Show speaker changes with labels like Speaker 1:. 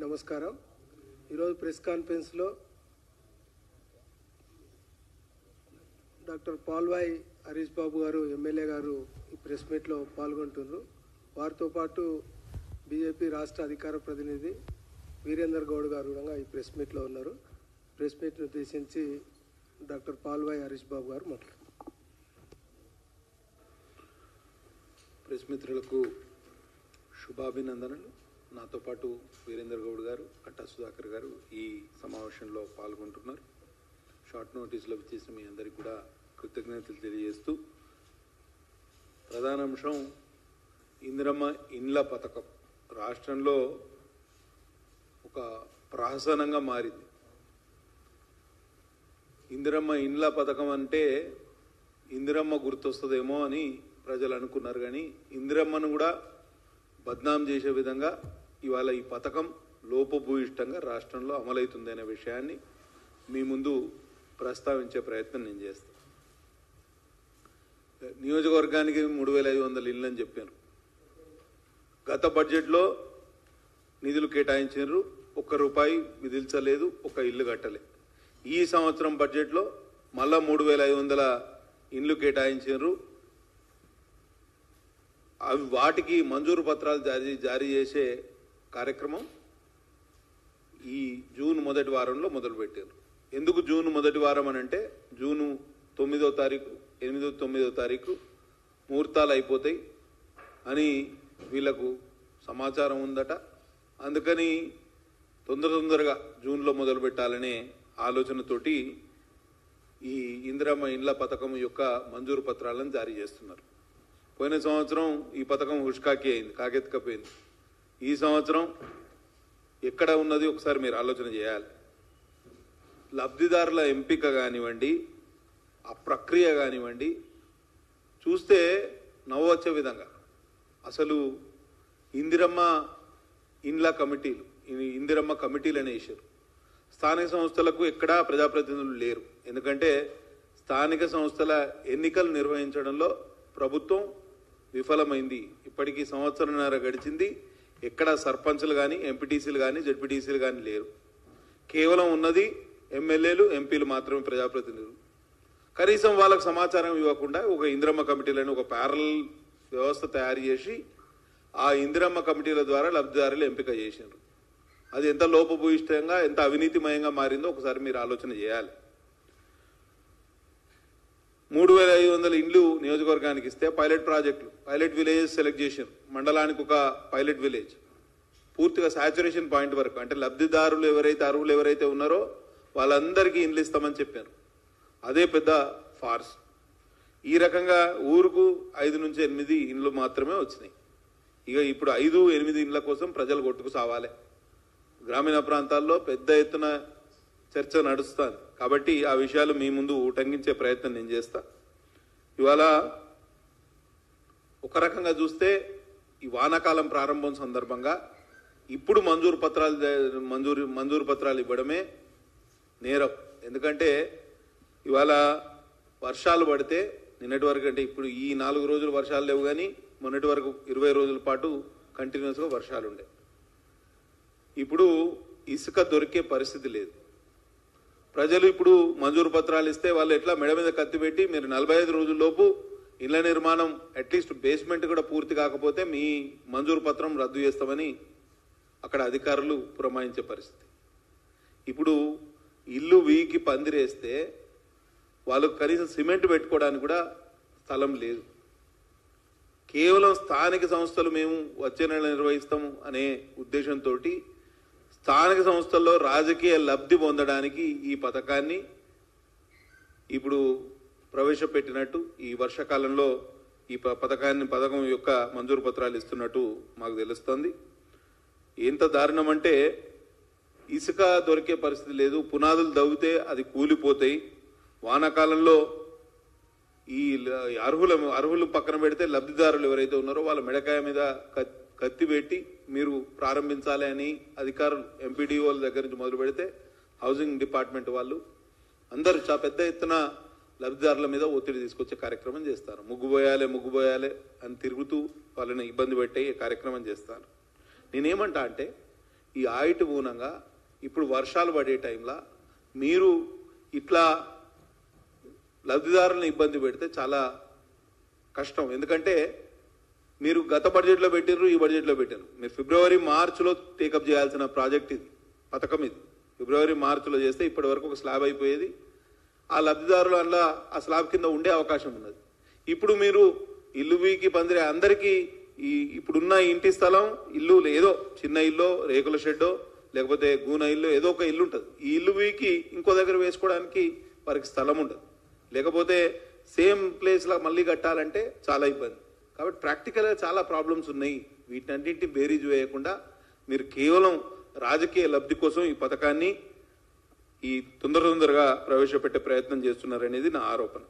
Speaker 1: నమస్కారం. ఈరోజు ప్రెస్ కాన్ఫరెన్స్లో డాక్టర్ పాల్వాయి హరీష్ బాబు గారు ఎమ్మెల్యే గారు ఈ ప్రెస్ మీట్లో పాల్గొంటున్నారు. వారితో పాటు బీజేపీ రాష్ట్ర అధికార ప్రతినిధి వీరేందర్ గౌడ్ గారు కూడా ఈ ప్రెస్ మీట్లో ఉన్నారు. ప్రెస్ మీట్ను ఉద్దేశించి డాక్టర్ పాల్వాయి హరీష్ బాబు గారు మాట్లాడారు.
Speaker 2: ప్రెస్ మిత్రులకు శుభాభినందనలు. నాతో పాటు వీరేందర్ గౌడ్ గారు, కట్టా సుధాకర్ గారు ఈ సమావేశంలో పాల్గొంటున్నారు. షార్ట్ నోటీసులో చేసిన మీ అందరికీ కూడా కృతజ్ఞతలు తెలియజేస్తూ, ప్రధాన అంశం ఇందిరమ్మ ఇండ్ల పథకం రాష్ట్రంలో ఒక ప్రహసనంగా మారింది. ఇందిరమ్మ ఇండ్ల పథకం అంటే ఇందిరమ్మ గుర్తొస్తుందేమో అని ప్రజలు అనుకున్నారు. కానీ ఇందిరమ్మను కూడా బద్నాం చేసే విధంగా ఇవాళ ఈ పథకం లోపభూయిష్టంగా రాష్ట్రంలో అమలవుతుంది అనే విషయాన్ని మీ ముందు ప్రస్తావించే ప్రయత్నం నేను చేస్తాను. నియోజకవర్గానికి 3500 ఇళ్ళు అని చెప్పారు. గత బడ్జెట్లో నిధులు కేటాయించారు, ₹1 విధించలేదు, ఒక ఇల్లు కట్టలే. ఈ సంవత్సరం బడ్జెట్లో మళ్ళా 3500 ఇండ్లు కేటాయించారు. అవి వాటికి మంజూరు పత్రాలు జారీ చేసే కార్యక్రమం ఈ జూన్ మొదటి వారంలో మొదలుపెట్టారు. ఎందుకు జూన్ మొదటి వారం అని అంటే, జూను 9వ తారీఖు 8వ 9వ తారీఖు ముహూర్తాలు అయిపోతాయి అని వీళ్లకు సమాచారం ఉందట. అందుకని తొందరగా జూన్లో మొదలు పెట్టాలనే ఆలోచనతోటి ఈ ఇందిరమ్మ ఇండ్ల పథకం యొక్క మంజూరు పత్రాలను జారీ చేస్తున్నారు. పోయిన సంవత్సరం ఈ పథకం హుష్కాకి అయింది, కాకెత్తుకపోయింది. ఈ సంవత్సరం ఎక్కడ ఉన్నది ఒకసారి మీరు ఆలోచన చేయాలి. లబ్ధిదారుల ఎంపిక కానివ్వండి, ఆ ప్రక్రియ కానివ్వండి, చూస్తే నవ్వొచ్చే విధంగా అసలు ఇందిరమ్మ ఇండ్ల కమిటీలు, ఇందిరమ్మ కమిటీలు అని వేశారు. స్థానిక సంస్థలకు ఎక్కడా ప్రజాప్రతినిధులు లేరు. ఎందుకంటే స్థానిక సంస్థల ఎన్నికలు నిర్వహించడంలో ప్రభుత్వం విఫలమైంది. ఇప్పటికీ సంవత్సరంన్నర గడిచింది. ఎక్కడ సర్పంచ్లు కానీ, ఎంపీటీసీలు కానీ, జడ్పీటీసీలు కానీ లేరు. కేవలం ఉన్నది ఎమ్మెల్యేలు, ఎంపీలు మాత్రమే ప్రజాప్రతినిధులు. కనీసం వాళ్ళకు సమాచారం ఇవ్వకుండా ఒక ఇందిరమ్మ కమిటీలను ఒక ప్యారలల్ వ్యవస్థ తయారు చేసి ఆ ఇందిరమ్మ కమిటీల ద్వారా లబ్ధిదారులు ఎంపిక చేశారు. అది ఎంత లోపభూయిష్టంగా, ఎంత అవినీతిమయంగా మారిందో ఒకసారి మీరు ఆలోచన చేయాలి. 3500 ఇండ్లు నియోజకవర్గానికి ఇస్తే పైలట్ ప్రాజెక్టులు, పైలట్ విలేజెస్ సెలెక్ట్ చేశారు. మండలానికి ఒక పైలట్ విలేజ్ పూర్తిగా సాచురేషన్ పాయింట్ వరకు, అంటే లబ్ధిదారులు ఎవరైతే అర్హులు ఎవరైతే ఉన్నారో వాళ్ళందరికీ ఇండ్లు ఇస్తామని చెప్పారు. అదే పెద్ద ఫార్స్. ఈ రకంగా ఊరుకు 5 నుంచి 8 ఇండ్లు మాత్రమే వచ్చినాయి. ఇక ఇప్పుడు 5-8 ఇండ్ల కోసం ప్రజలు కొట్టుకు సావాలి. గ్రామీణ ప్రాంతాల్లో పెద్ద ఎత్తున చర్చ నడుస్తుంది. కాబట్టి ఆ విషయాలు మీ ముందు ఉటంకించే ప్రయత్నం నేను చేస్తా. ఇవాళ ఒక రకంగా చూస్తే ఈ వానాకాలం ప్రారంభం సందర్భంగా ఇప్పుడు మంజూరు పత్రాలు ఇవ్వడమే నేరం. ఎందుకంటే ఇవాళ వర్షాలు పడితే నిన్నటి వరకు, అంటే ఇప్పుడు ఈ 4 రోజులు వర్షాలు లేవు, కానీ మొన్నటి వరకు 20 రోజుల పాటు కంటిన్యూస్గా వర్షాలు ఉండే. ఇప్పుడు ఇసుక దొరికే పరిస్థితి లేదు. ప్రజలు ఇప్పుడు మంజూరు పత్రాలు ఇస్తే వాళ్ళు ఎట్లా మెడ మీద కత్తి పెట్టి మీరు 45 రోజుల్లోపు ఇళ్ల నిర్మాణం అట్లీస్ట్ బేస్మెంట్ కూడా పూర్తి కాకపోతే మీ మంజూరు పత్రం రద్దు చేస్తామని అక్కడ అధికారులు పురమాయించే పరిస్థితి. ఇప్పుడు ఇల్లు వీకి పందిరేస్తే వాళ్ళకు కనీసం సిమెంట్ పెట్టుకోవడానికి కూడా స్థలం లేదు. కేవలం స్థానిక సంస్థలు మేము వచ్చే నెల నిర్వహిస్తాము అనే ఉద్దేశంతో స్థానిక సంస్థల్లో రాజకీయ లబ్ధి పొందడానికి ఈ పథకాన్ని ఇప్పుడు ప్రవేశపెట్టినట్టు, ఈ వర్షాకాలంలో ఈ పథకం యొక్క మంజూరు పత్రాలు ఇస్తున్నట్టు మాకు తెలుస్తుంది. ఎంత దారుణం అంటే ఇసుక దొరికే పరిస్థితి లేదు. పునాదులు దవ్వితే అది కూలిపోతాయి. వానాకాలంలో ఈ అర్హులు పక్కన పెడితే లబ్ధిదారులు ఎవరైతే ఉన్నారో వాళ్ళ మెడకాయ మీద కత్తి పెట్టి మీరు ప్రారంభించాలి అని అధికారులు ఎంపీడీఓల దగ్గర నుంచి మొదలు పెడితే హౌసింగ్ డిపార్ట్మెంట్ వాళ్ళు అందరూ పెద్ద ఎత్తున లబ్ధిదారుల మీద ఒత్తిడి తీసుకొచ్చే కార్యక్రమం చేస్తారు. ముగ్గుపోయాలి అని తిరుగుతూ వాళ్ళని ఇబ్బంది పెట్టే కార్యక్రమం చేస్తారు. నేనేమంటా అంటే ఈ ఆయుటి మూలంగా ఇప్పుడు వర్షాలు పడే టైంలో మీరు ఇట్లా లబ్ధిదారులను ఇబ్బంది పెడితే చాలా కష్టం. ఎందుకంటే మీరు గత బడ్జెట్లో పెట్టారు, ఈ బడ్జెట్లో పెట్టారు. మీరు ఫిబ్రవరి మార్చిలో టేకప్ చేయాల్సిన ప్రాజెక్ట్ ఇది, పథకం ఇది. ఫిబ్రవరి మార్చిలో చేస్తే ఇప్పటి వరకు ఒక స్లాబ్ అయిపోయేది. ఆ లబ్ధిదారులు అందులో ఆ స్లాబ్ కింద ఉండే అవకాశం ఉన్నది. ఇప్పుడు మీరు ఇల్లు వీకి పందిరే అందరికీ ఇప్పుడున్న ఇంటి స్థలం ఇల్లు ఏదో చిన్న ఇల్లు, రేకుల షెడ్డో లేకపోతే గూన ఇల్లు, ఏదో ఒక ఇల్లు ఉంటుంది. ఈ ఇల్లు వీకి ఇంకో దగ్గర వేసుకోవడానికి వారికి స్థలం ఉండదు. లేకపోతే సేమ్ ప్లేస్లో మళ్ళీ కట్టాలంటే చాలా ఇబ్బంది. కాబట్టి ప్రాక్టికల్గా చాలా ప్రాబ్లమ్స్ ఉన్నాయి. వీటన్నింటినీ బేరీజ్ వేయకుండా మీరు కేవలం రాజకీయ లబ్ధి కోసం ఈ పథకాన్ని తొందరగా ప్రవేశపెట్టే ప్రయత్నం చేస్తున్నారనేది నా ఆరోపణ.